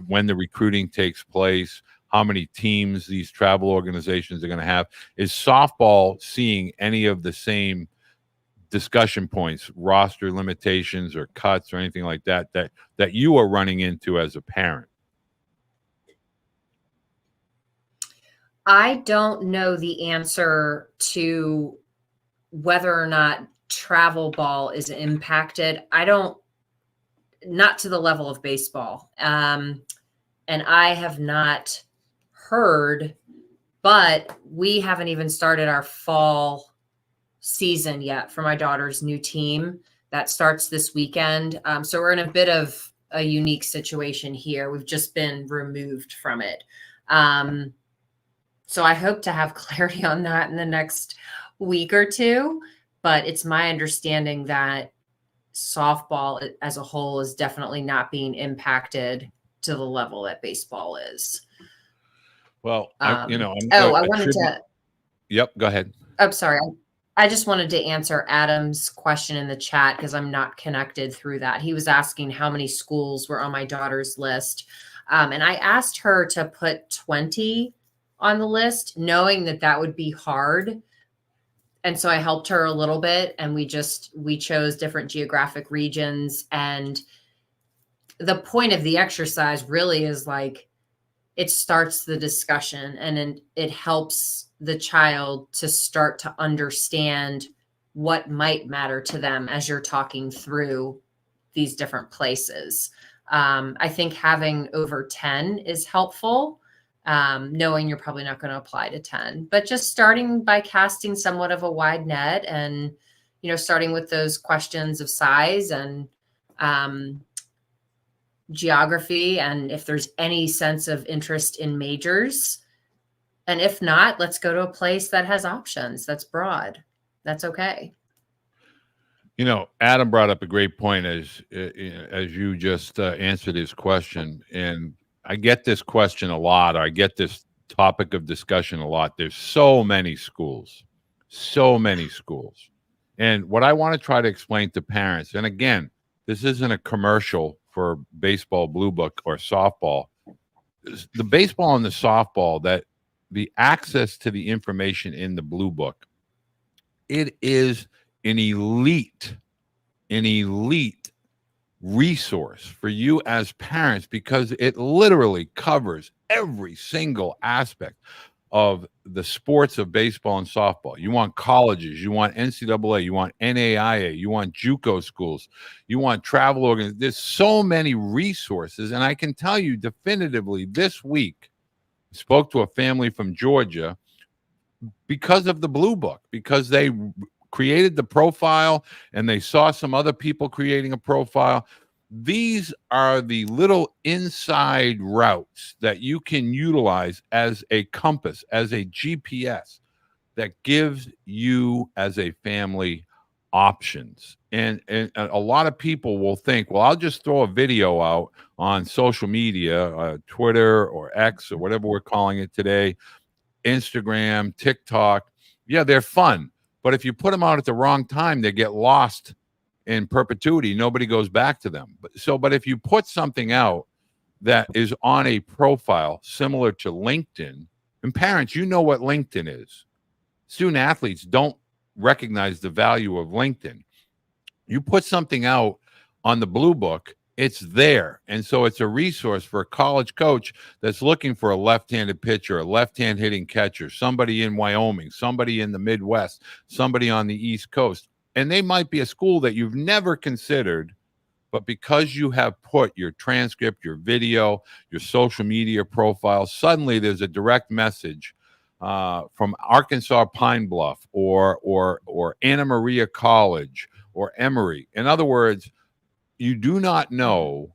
when the recruiting takes place, how many teams these travel organizations are going to have? Is softball seeing any of the same discussion points, roster limitations or cuts or anything like that you are running into as a parent? I don't know the answer to whether or not travel ball is impacted. Not to the level of baseball. And I have not heard, but we haven't even started our fall season yet for my daughter's new team that starts this weekend. So we're in a bit of a unique situation here. We've just been removed from it. So I hope to have clarity on that in the next week or two, but it's my understanding that softball as a whole is definitely not being impacted to the level that baseball is. Well, I wanted to. Yep, go ahead. I'm sorry. I just wanted to answer Adam's question in the chat because I'm not connected through that. He was asking how many schools were on my daughter's list. And I asked her to put 20 on the list, knowing that would be hard. And so I helped her a little bit, and we chose different geographic regions. And the point of the exercise really is like, it starts the discussion, and then it helps the child to start to understand what might matter to them as you're talking through these different places. I think having over 10 is helpful, knowing you're probably not going to apply to 10, but just starting by casting somewhat of a wide net and, starting with those questions of size and geography, and if there's any sense of interest in majors. And if not, let's go to a place that has options, that's broad. That's okay. Adam brought up a great point as you just answered his question. And I get this question a lot, or I get this topic of discussion a lot. There's so many schools. And what I want to try to explain to parents, and again, this isn't a commercial for baseball blue book or softball. The baseball and the softball, that the access to the information in the blue book, it is an elite resource for you as parents, because it literally covers every single aspect of the sports of baseball and softball. You want colleges, you want NCAA, you want NAIA, you want JUCO schools, you want travel organizations. There's so many resources. And I can tell you definitively, this week, I spoke to a family from Georgia because of the Blue Book, because they created the profile and they saw some other people creating a profile. These are the little inside routes that you can utilize as a compass, as a GPS, that gives you as a family options. And a lot of people will think, well, I'll just throw a video out on social media, Twitter or X or whatever we're calling it today, Instagram, TikTok. Yeah, they're fun. But if you put them out at the wrong time, they get lost in perpetuity. Nobody goes back to them. But if you put something out that is on a profile similar to LinkedIn, and parents, you know what LinkedIn is. Student athletes don't recognize the value of LinkedIn. You put something out on the Blue Book, it's there. And so it's a resource for a college coach that's looking for a left-handed pitcher, a left-hand hitting catcher, somebody in Wyoming, somebody in the Midwest, somebody on the East Coast. And they might be a school that you've never considered, but because you have put your transcript, your video, your social media profile, suddenly there's a direct message from Arkansas Pine Bluff or Anna Maria College or Emory. In other words, you do not know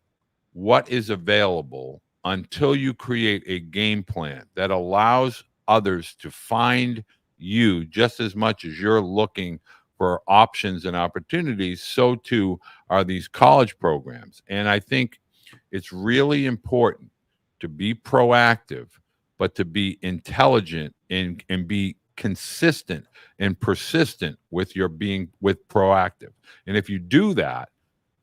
what is available until you create a game plan that allows others to find you just as much as you're looking for options and opportunities. So too are these college programs. And I think It's really important to be proactive, but to be intelligent and be consistent and persistent with your being with proactive. And if you do that,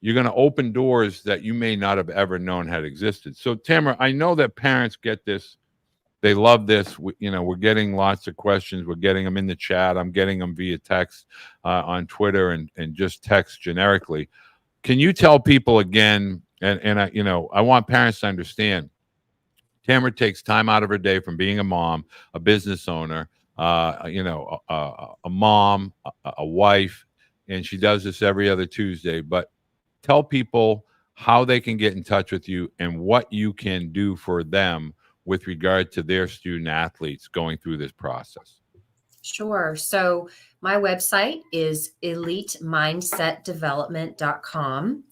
you're going to open doors that you may not have ever known had existed. So, Tamara, I know that parents get this. They love this. We're getting lots of questions. We're getting them in the chat. I'm getting them via text on Twitter and just text generically. Can you tell people again? And I want parents to understand. Tamara takes time out of her day from being a mom, a business owner, a mom, a wife, and she does this every other Tuesday. But tell people how they can get in touch with you and what you can do for them with regard to their student athletes going through this process. Sure. So my website is elitemindsetdevelopment.com.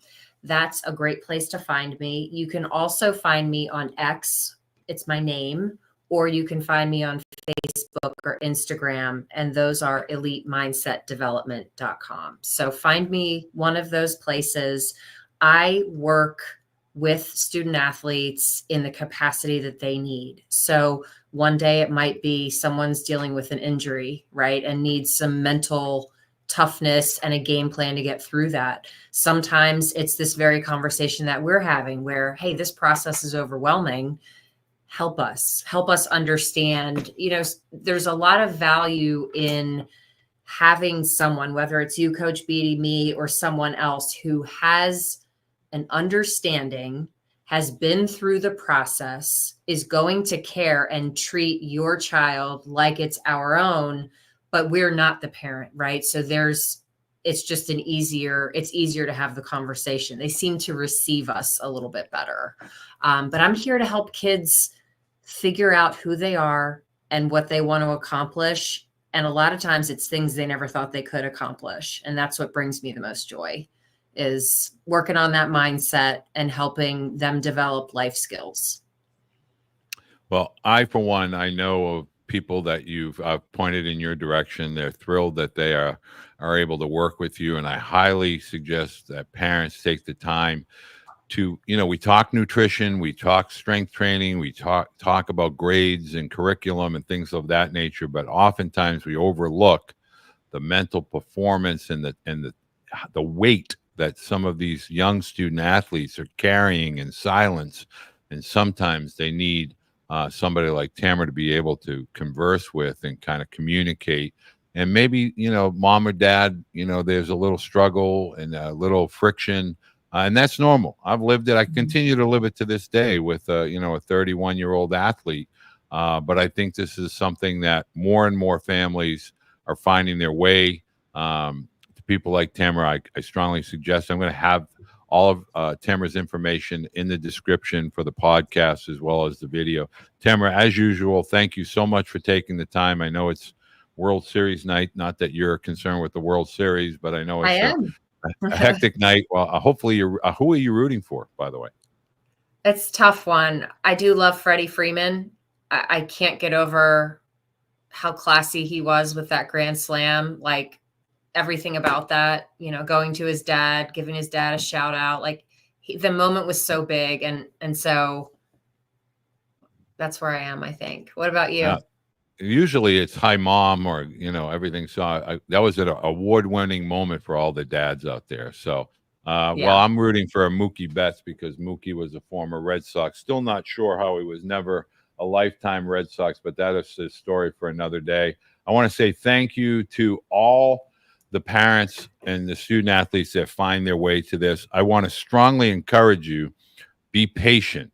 That's a great place to find me. You can also find me on X. It's my name, or you can find me on Facebook or Instagram, and those are elitemindsetdevelopment.com. So find me one of those places. I work with student athletes in the capacity that they need. So one day it might be someone's dealing with an injury, right, and needs some mental toughness and a game plan to get through that. Sometimes it's this very conversation that we're having where, hey, this process is overwhelming. Help us understand. There's a lot of value in having someone, whether it's you, Coach Beede, me, or someone else who has an understanding, has been through the process, is going to care and treat your child like it's our own, but we're not the parent, right? So it's just it's easier to have the conversation. They seem to receive us a little bit better. But I'm here to help kids figure out who they are and what they want to accomplish. And a lot of times it's things they never thought they could accomplish. And that's what brings me the most joy, is working on that mindset and helping them develop life skills. Well, I know of people that you've pointed in your direction. They're thrilled that they are able to work with you. And I highly suggest that parents take the time to, we talk nutrition, we talk strength training, we talk about grades and curriculum and things of that nature. But oftentimes we overlook the mental performance and the weight that some of these young student athletes are carrying in silence. And sometimes they need somebody like Tamara to be able to converse with and kind of communicate. And maybe, mom or dad, there's a little struggle and a little friction. And that's normal. I've lived it. I continue to live it to this day with, a 31-year-old athlete. But I think this is something that more and more families are finding their way. People like Tamara, I strongly suggest. I'm going to have all of Tamara's information in the description for the podcast as well as the video. Tamara, as usual, thank you so much for taking the time. I know it's World Series night. Not that you're concerned with the World Series, but I know it's a hectic night. Well, hopefully who are you rooting for, by the way? It's a tough one. I do love Freddie Freeman. I can't get over how classy he was with that grand slam. Like, everything about that, going to his dad, giving his dad a shout out, the moment was so big. And so that's where I am, I think. What about you? Usually it's hi mom or, everything. So that was an award-winning moment for all the dads out there. So, well, I'm rooting for Mookie Betts because Mookie was a former Red Sox. Still not sure how he was never a lifetime Red Sox, but that is a story for another day. I want to say thank you to all the parents and the student athletes that find their way to this. I want to strongly encourage you, be patient.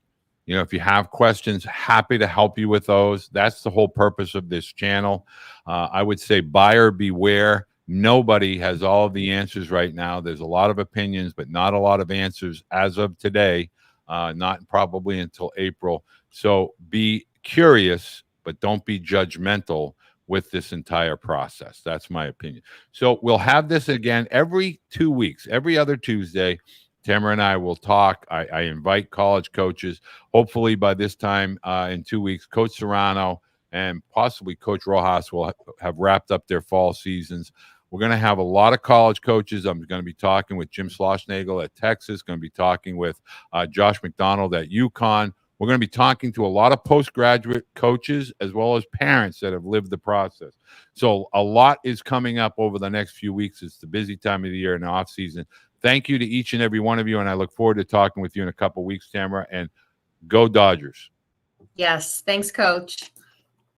If you have questions, happy to help you with those. That's the whole purpose of this channel. I would say buyer beware. Nobody has all of the answers right now. There's a lot of opinions, but not a lot of answers as of today, not probably until April. So be curious, but don't be judgmental with this entire process. That's my opinion. So we'll have this again every 2 weeks, every other Tuesday. Tamara and I will talk. I invite college coaches. Hopefully by this time in 2 weeks, Coach Serrano and possibly Coach Rojas will have wrapped up their fall seasons. We're going to have a lot of college coaches. I'm going to be talking with Jim Schlossnagel at Texas, going to be talking with Josh McDonald at UConn. We're going to be talking to a lot of postgraduate coaches as well as parents that have lived the process. So a lot is coming up over the next few weeks. It's the busy time of the year in the off season. Thank you to each and every one of you, and I look forward to talking with you in a couple of weeks, Tamara, and go Dodgers. Yes. Thanks, Coach.